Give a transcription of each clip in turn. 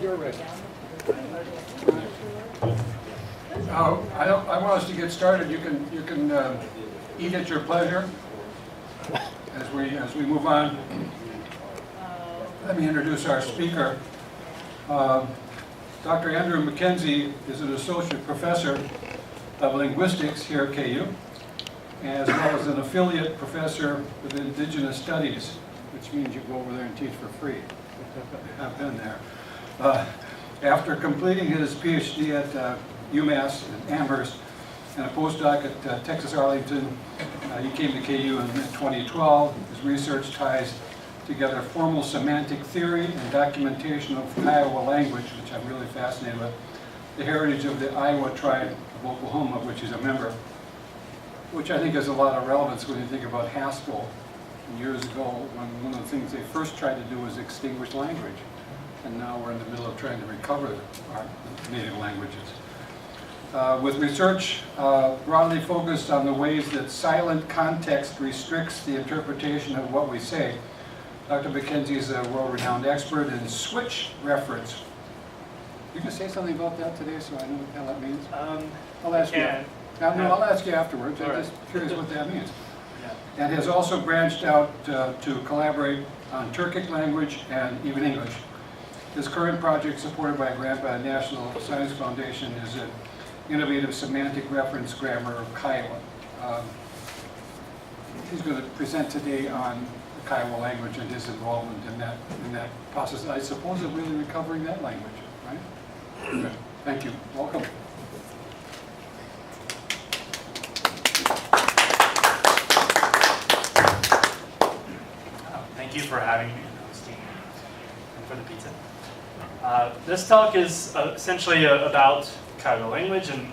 You're ready. I want us to get started. You can eat at your pleasure as we move on. Let me introduce our speaker. Dr. Andrew McKenzie is an associate professor of linguistics here at KU, as well as an affiliate professor with Indigenous Studies, which means you go over there and teach for free. I've been there. After completing his PhD at UMass in Amherst and a postdoc at Texas Arlington, he came to KU in 2012. His research ties together formal semantic theory and documentation of Kiowa language, which I'm really fascinated with, the heritage of the Iowa tribe of Oklahoma, of which he's a member, which I think has a lot of relevance when you think about Haskell. Years ago, when one of the things they first tried to do was extinguish language, and now we're in the middle of trying to recover our native languages. With research broadly focused on the ways that silent context restricts the interpretation of what we say, Dr. McKenzie is a world-renowned expert in switch reference. You can say something about that today, so I know what the hell that means. I'll ask you. I'll ask you afterwards. I'm just curious what that means. And has also branched out to collaborate on Turkic language and even English. His current project, supported by a grant by the National Science Foundation, is an innovative semantic reference grammar of Kiowa. He's going to present today on the Kiowa language and his involvement in that process. I suppose of really recovering that language, right? Good. Thank you. Welcome. Thank you for having me and hosting and for the pizza. This talk is essentially about Kiowa language and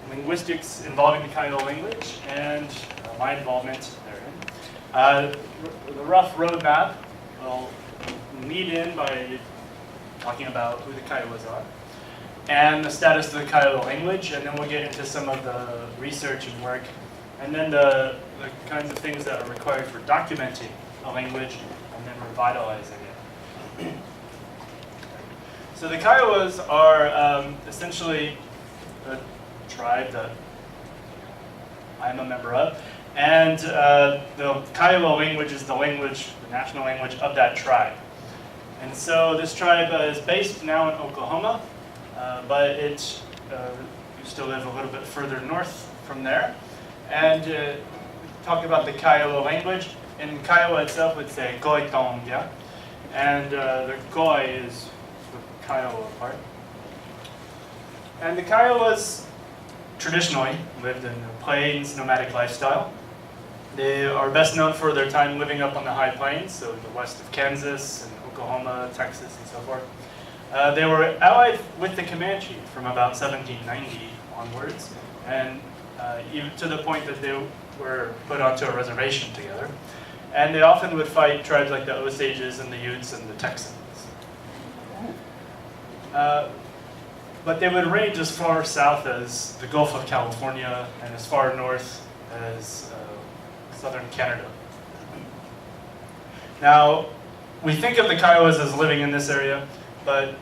linguistics involving the Kiowa language and my involvement therein. The rough roadmap will lead in by talking about who the Kiowas are and the status of the Kiowa language, and then we'll get into some of the research and work, and then the kinds of things that are required for documenting a language and then revitalizing it. So the Kiowas are essentially a tribe that I'm a member of, and the Kiowa language is the national language of that tribe. And so this tribe is based now in Oklahoma, but it used to live a little bit further north from there. And talk about the Kiowa language. In Kiowa itself, it's a Goi Tongia, and the Goi is the Kiowa part. And the Kiowas traditionally lived in a plains nomadic lifestyle. They are best known for their time living up on the high plains, so the west of Kansas and Oklahoma, Texas, and so forth. They were allied with the Comanche from about 1790 onwards, and even to the point that they were put onto a reservation together. And they often would fight tribes like the Osages and the Utes and the Texans. But they would range as far south as the Gulf of California and as far north as southern Canada. Now, we think of the Kiowas as living in this area, but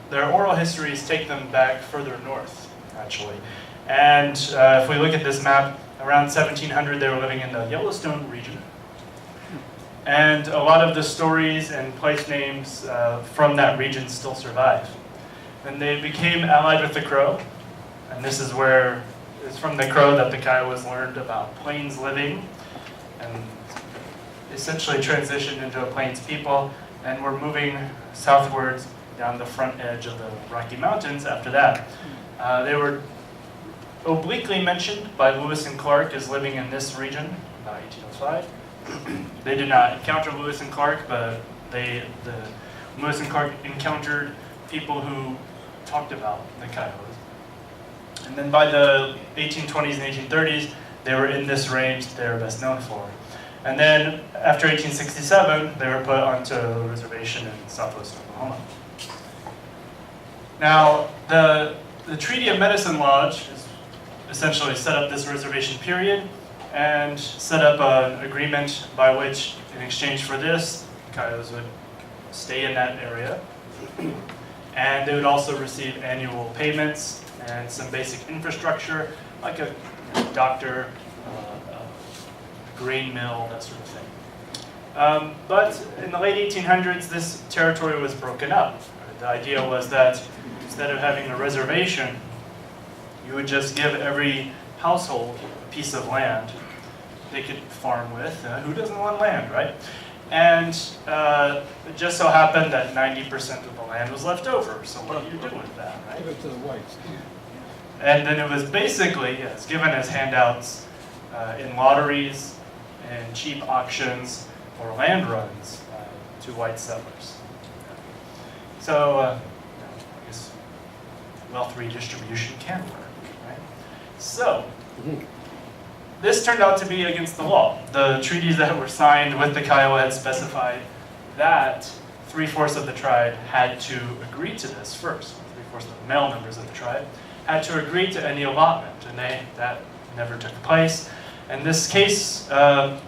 their oral histories take them back further north, actually. And if we look at this map, around 1700 they were living in the Yellowstone region. And a lot of the stories and place names from that region still survive. And they became allied with the Crow. And this is where it's from the Crow that the Kiowas learned about plains living and essentially transitioned into a plains people. And were moving southwards down the front edge of the Rocky Mountains after that. They were obliquely mentioned by Lewis and Clark as living in this region about 1805. They did not encounter Lewis and Clark, but Lewis and Clark encountered people who talked about the Kiowas. And then by the 1820s and 1830s, they were in this range they were best known for. And then after 1867, they were put onto a reservation in southwest Oklahoma. Now, the Treaty of Medicine Lodge is essentially set up this reservation period and set up an agreement by which, in exchange for this, Kiowas would stay in that area. And they would also receive annual payments and some basic infrastructure, like a doctor, a grain mill, that sort of thing. But in the late 1800s, this territory was broken up. The idea was that instead of having a reservation, you would just give every household a piece of land they could farm with. Who doesn't want land, right? And it just so happened that 90% of the land was left over. So what do you do with that, right? Give it to the whites. And then it was basically, yes, given as handouts in lotteries and cheap auctions or land runs to white settlers. So I guess wealth redistribution can work, right? So this turned out to be against the law. The treaties that were signed with the Kiowa had specified that 3/4 of the tribe had to agree to this first. 3/4 of the male members of the tribe had to agree to any allotment, and that never took place. In this case, and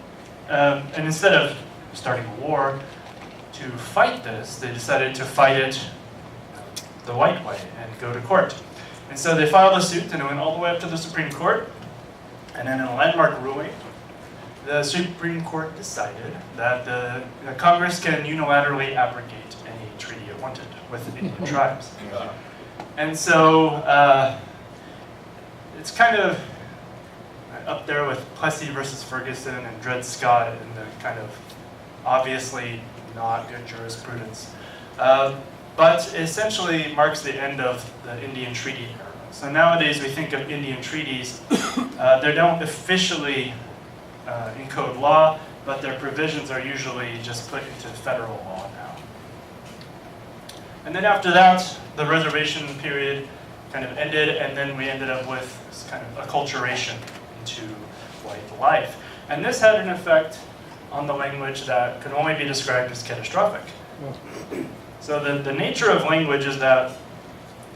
instead of starting a war to fight this, they decided to fight it the white way and go to court. And so they filed a suit, and it went all the way up to the Supreme Court. And in a landmark ruling, the Supreme Court decided that the Congress can unilaterally abrogate any treaty it wanted with Indian tribes. And so it's kind of up there with Plessy versus Ferguson and Dred Scott in the kind of obviously not good jurisprudence. But essentially marks the end of the Indian treaty era. So nowadays we think of Indian treaties, they don't officially encode law, but their provisions are usually just put into federal law now. And then after that, the reservation period kind of ended, and then we ended up with this kind of acculturation into white life. And this had an effect on the language that could only be described as catastrophic. So the nature of language is that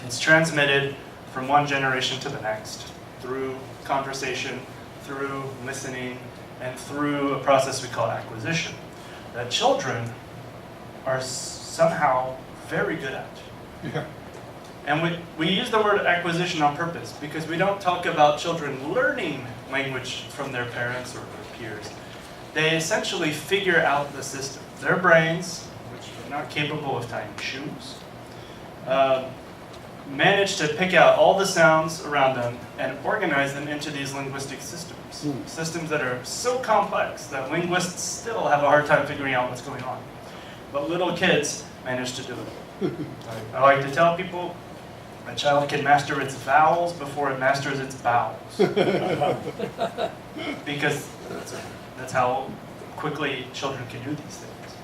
it's transmitted from one generation to the next through conversation, through listening, and through a process we call acquisition, that children are somehow very good at. Yeah. And we use the word acquisition on purpose because we don't talk about children learning language from their parents or their peers. They essentially figure out the system. Their brains, which are not capable of tying shoes, manage to pick out all the sounds around them and organize them into these linguistic systems. Systems that are so complex that linguists still have a hard time figuring out what's going on. But little kids manage to do it. I like to tell people, a child can master its vowels before it masters its vowels. Because that's how quickly children can do these things.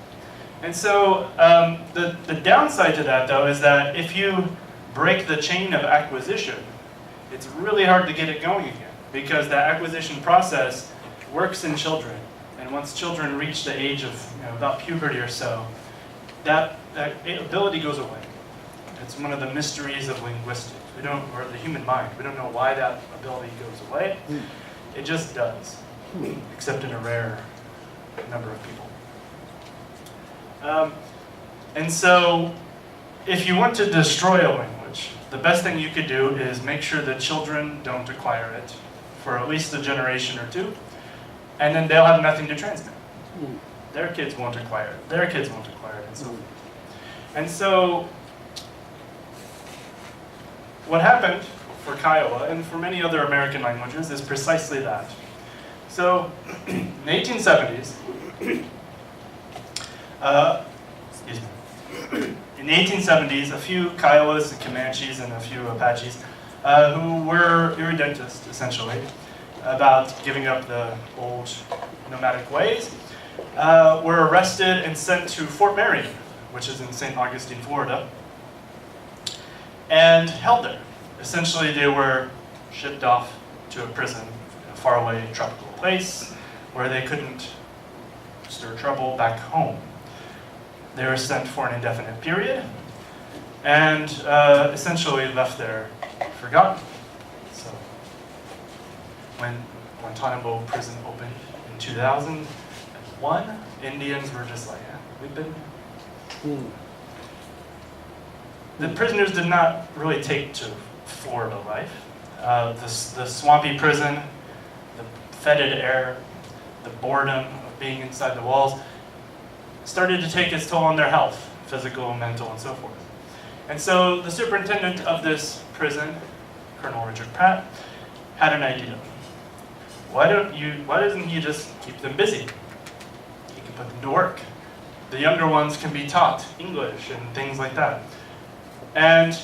And so the downside to that, though, is that if you break the chain of acquisition, it's really hard to get it going again. Because that acquisition process works in children. And once children reach the age of about puberty or so, that ability goes away. It's one of the mysteries of linguistics. Or the human mind. We don't know why that ability goes away. It just does, except in a rare number of people. And so, if you want to destroy a language, the best thing you could do is make sure that children don't acquire it for at least a generation or two, and then they'll have nothing to transmit. Their kids won't acquire it. Their kids won't acquire it, and so forth. And so, what happened for Kiowa and for many other American languages is precisely that. So, in the 1870s, in the 1870s, a few Kiowas and Comanches and a few Apaches who were irredentist, essentially, about giving up the old nomadic ways, were arrested and sent to Fort Marion, which is in St. Augustine, Florida, and held there. Essentially, they were shipped off to a prison in a faraway tropical place where they couldn't stir trouble back home. They were sent for an indefinite period and essentially left there forgotten. So when Guantanamo prison opened in 2001, Indians were just like, yeah, we've been... the prisoners did not really take to Florida life. The swampy prison, the fetid air, the boredom of being inside the walls started to take its toll on their health, physical, mental, and so forth. And so the superintendent of this prison, Colonel Richard Pratt, had an idea. Why doesn't he just keep them busy? He can put them to work. The younger ones can be taught English and things like that. And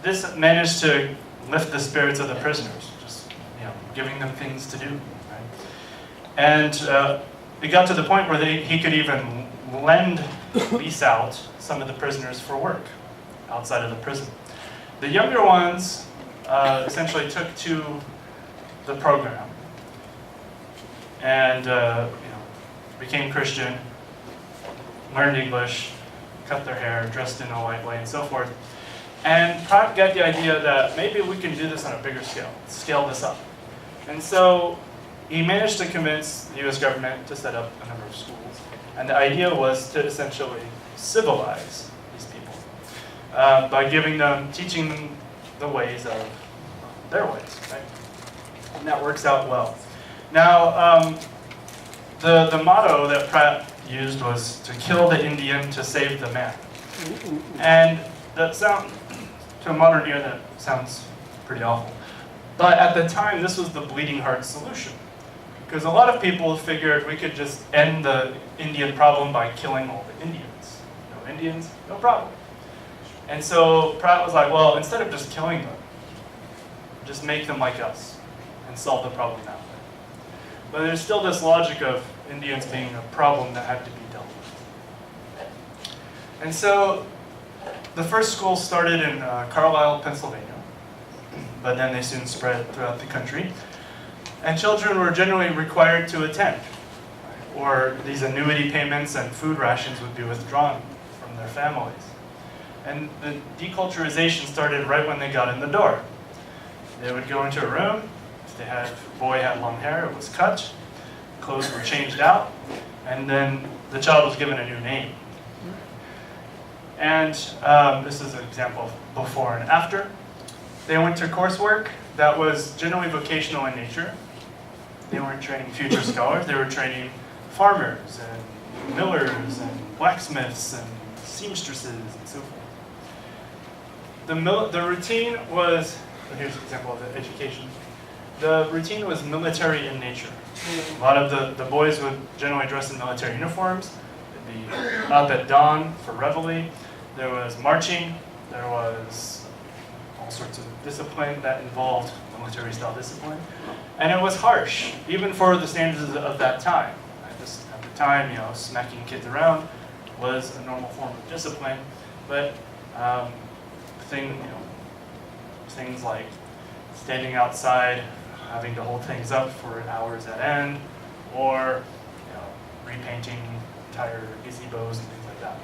this managed to lift the spirits of the prisoners, just giving them things to do. Right? And it got to the point where he could even lease out some of the prisoners for work outside of the prison. The younger ones essentially took to the program and became Christian, learned English, cut their hair, dressed in a white way, and so forth. And Pratt got the idea that maybe we can do this on a bigger scale this up. And so he managed to convince the US government to set up a number of schools. And the idea was to essentially civilize these people by teaching them the ways of their ways, right? And that works out well. Now, the motto that Pratt used was to kill the Indian to save the man. And to a modern ear, that sounds pretty awful. But at the time, this was the bleeding heart solution. Because a lot of people figured we could just end the Indian problem by killing all the Indians. No Indians, no problem. And so Pratt was like, well, instead of just killing them, just make them like us and solve the problem that way. But there's still this logic of Indians being a problem that had to be dealt with. And so the first school started in Carlisle, Pennsylvania, but then they soon spread throughout the country. And children were generally required to attend, or these annuity payments and food rations would be withdrawn from their families. And the deculturization started right when they got in the door. They would go into a room. If the boy had long hair, it was cut. Clothes were changed out. And then the child was given a new name. And this is an example of before and after. They went to coursework that was generally vocational in nature. They weren't training future scholars. They were training farmers and millers and blacksmiths and seamstresses and so forth. The routine was, here's an example of the education. The routine was military in nature. A lot of the boys would generally dress in military uniforms. They'd be up at dawn for reveille. There was marching. There was all sorts of discipline that involved military-style discipline. And it was harsh, even for the standards of that time. At the time, smacking kids around was a normal form of discipline. But things like standing outside, having to hold things up for hours at end, or repainting entire gazebos and things like that.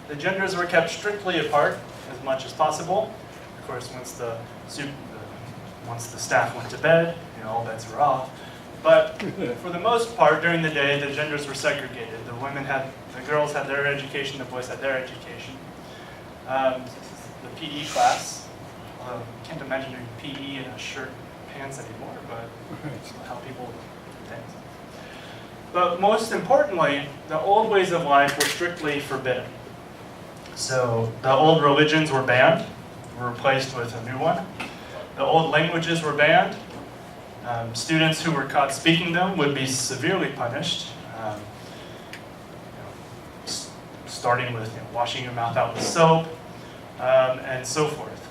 The genders were kept strictly apart as much as possible. Of course, once the staff went to bed, all bets were off. But for the most part, during the day, the genders were segregated. The girls had their education, the boys had their education. The PE class, can't imagine doing PE in a shirt and pants anymore, but that's how people do things. But most importantly, the old ways of life were strictly forbidden. So the old religions were banned, were replaced with a new one. The old languages were banned. Students who were caught speaking them would be severely punished, starting with washing your mouth out with soap, and so forth.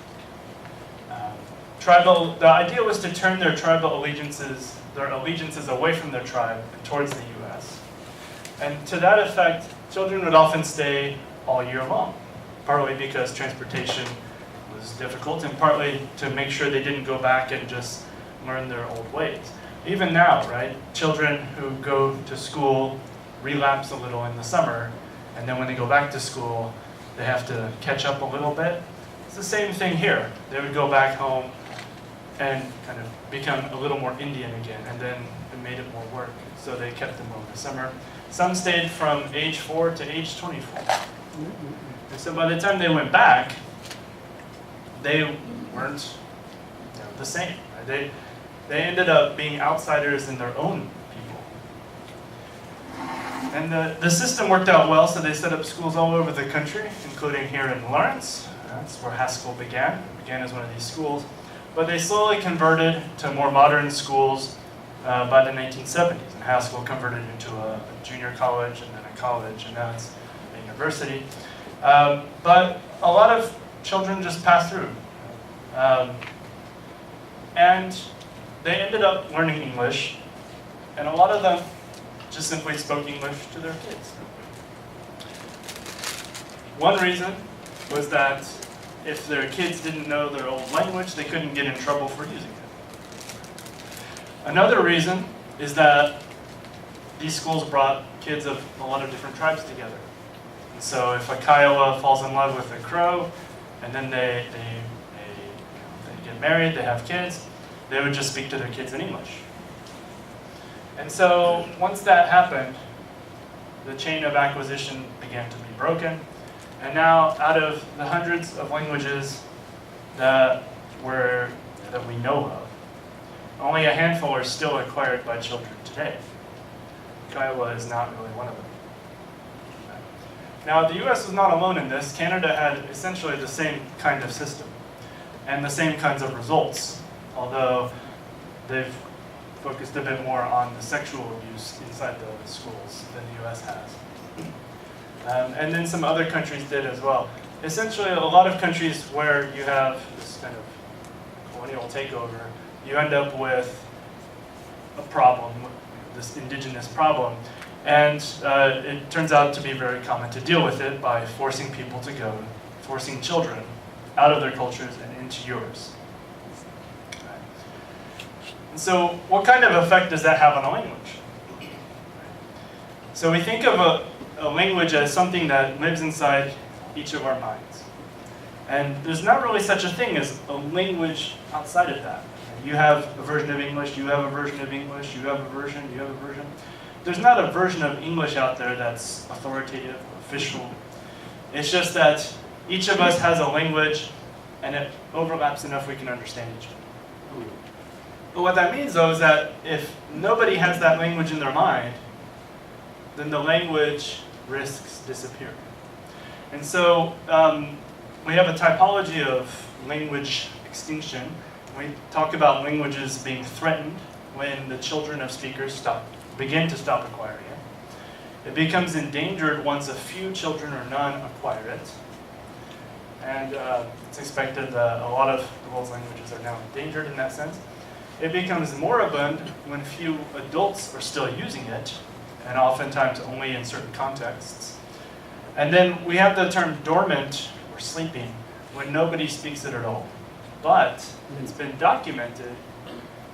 The idea was to turn their tribal allegiances away from their tribe and towards the U.S. And to that effect, children would often stay all year long, partly because transportation was difficult, and partly to make sure they didn't go back and just learn their old ways. Even now, right, children who go to school relapse a little in the summer, and then when they go back to school, they have to catch up a little bit. It's the same thing here. They would go back home and kind of become a little more Indian again, and then it made it more work, so they kept them over the summer. Some stayed from age 4 to age 24. And so by the time they went back, they weren't the same. Right? They ended up being outsiders in their own people. And the system worked out well, so they set up schools all over the country, including here in Lawrence. That's where Haskell began. It began as one of these schools. But they slowly converted to more modern schools by the 1970s. And Haskell converted into a junior college and then a college, and now it's a university. But a lot of children just passed through. And they ended up learning English, and a lot of them just simply spoke English to their kids. One reason was that if their kids didn't know their old language, they couldn't get in trouble for using it. Another reason is that these schools brought kids of a lot of different tribes together. And so if a Kiowa falls in love with a Crow, and then they get married, they have kids, they would just speak to their kids in English. And so once that happened, the chain of acquisition began to be broken. And now, out of the hundreds of languages that we know of, only a handful are still acquired by children today. Kiowa is not really one of them. Now, the US was not alone in this. Canada had essentially the same kind of system and the same kinds of results, although they've focused a bit more on the sexual abuse inside the schools than the US has. And then some other countries did as well. Essentially, a lot of countries where you have this kind of colonial takeover, you end up with a problem, this indigenous problem. And it turns out to be very common to deal with it by forcing people to go, forcing children out of their cultures and into yours. And so what kind of effect does that have on a language? So we think of a language as something that lives inside each of our minds. And there's not really such a thing as a language outside of that. You have a version of English, you have a version of English, you have a version, you have a version. There's not a version of English out there that's authoritative, official. It's just that each of us has a language and it overlaps enough we can understand each other. But what that means, though, is that if nobody has that language in their mind, then the language risks disappearing. And so we have a typology of language extinction. We talk about languages being threatened when the children of speakers begin to stop acquiring it. It becomes endangered once a few children or none acquire it. And it's expected that a lot of the world's languages are now endangered in that sense. It becomes moribund when few adults are still using it, and oftentimes only in certain contexts. And then we have the term dormant or sleeping when nobody speaks it at all. But it's been documented,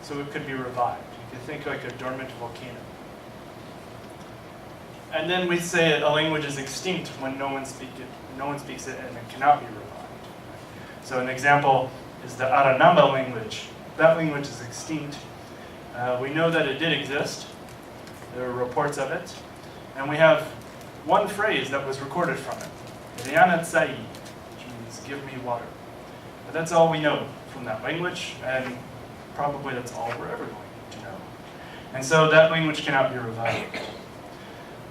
so it could be revived. You can think like a dormant volcano. And then we say a language is extinct when no one speaks it and it cannot be revived. So an example is the Aranamba language. That language is extinct. We know that it did exist. There are reports of it. And we have one phrase that was recorded from it. Riana Tsai, which means give me water. But that's all we know from that language, and probably that's all we're ever going to know. And so that language cannot be revived.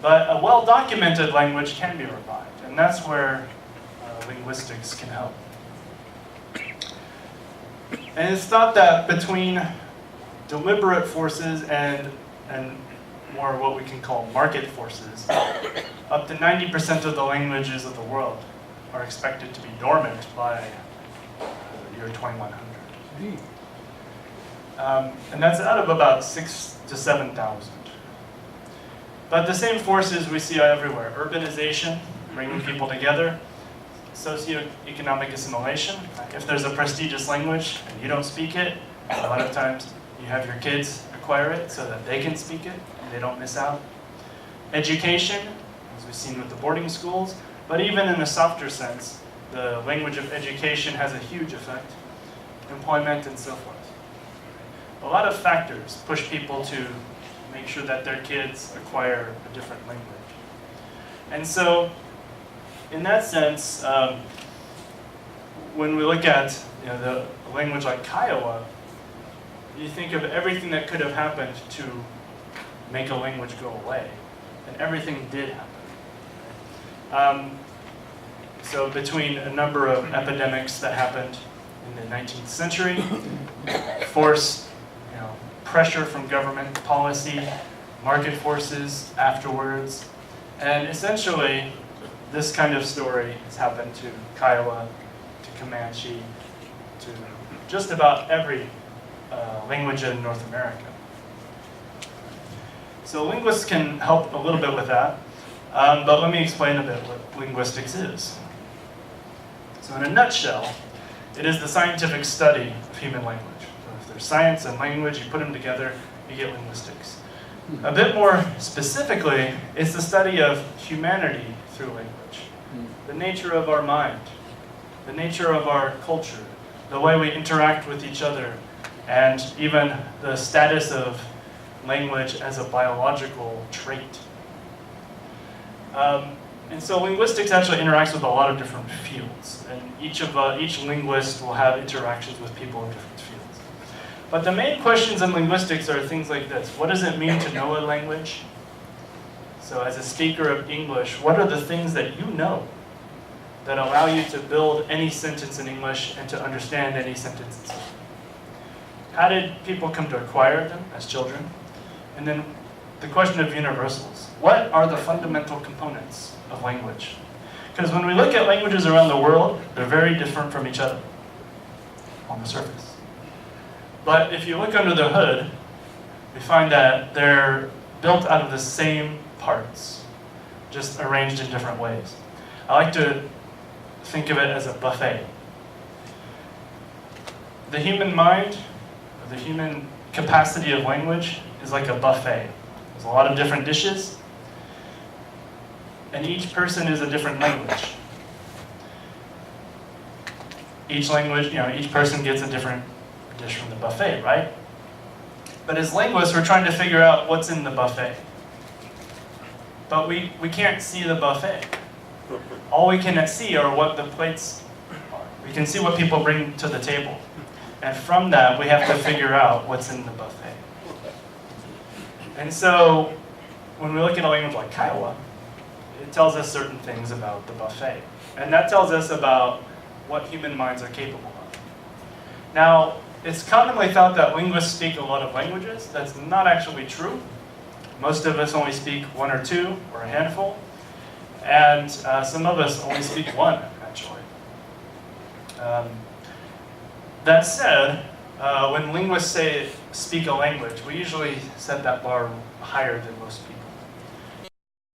But a well-documented language can be revived, and that's where linguistics can help. And it's thought that between deliberate forces and more what we can call market forces, up to 90% of the languages of the world are expected to be dormant by the year 2100. And that's out of about 6,000 to 7,000. But the same forces we see everywhere. Urbanization, bringing people together. Socioeconomic assimilation. If there's a prestigious language and you don't speak it, a lot of times you have your kids acquire it so that they can speak it and they don't miss out. Education, as we've seen with the boarding schools, but even in a softer sense, the language of education has a huge effect. Employment and so forth. A lot of factors push people to make sure that their kids acquire a different language. And so in that sense, when we look at the language like Kiowa, you think of everything that could have happened to make a language go away, and everything did happen. So between a number of epidemics that happened in the 19th century, forced pressure from government policy, market forces afterwards, and essentially this kind of story has happened to Kiowa, to Comanche, to just about every language in North America. So linguists can help a little bit with that, but let me explain a bit what linguistics is. So in a nutshell, it is the scientific study of human language. So if there's science and language, you put them together, you get linguistics. A bit more specifically, it's the study of humanity through language. The nature of our mind, the nature of our culture, the way we interact with each other, and even the status of language as a biological trait. And so linguistics actually interacts with a lot of different fields, and each linguist will have interactions with people in different fields. But the main questions in linguistics are things like this. What does it mean to know a language? So as a speaker of English, what are the things that you know that allow you to build any sentence in English and to understand any sentence in English? How did people come to acquire them as children? And then the question of universals. What are the fundamental components of language? Because when we look at languages around the world, they're very different from each other on the surface. But if you look under the hood, we find that they're built out of the same parts, just arranged in different ways. I like to think of it as a buffet. The human mind, or the human capacity of language, is like a buffet. There's a lot of different dishes, and each person is a different language. Each language, each person gets a different dish from the buffet, right? But as linguists, we're trying to figure out what's in the buffet. But we can't see the buffet. All we can see are what the plates are. We can see what people bring to the table. And from that, we have to figure out what's in the buffet. And so, when we look at a language like Kiowa, it tells us certain things about the buffet. And that tells us about what human minds are capable of. Now, it's commonly thought that linguists speak a lot of languages. That's not actually true. Most of us only speak one or two, or a handful. And some of us only speak one, actually. That said, when linguists say speak a language, we usually set that bar higher than most people.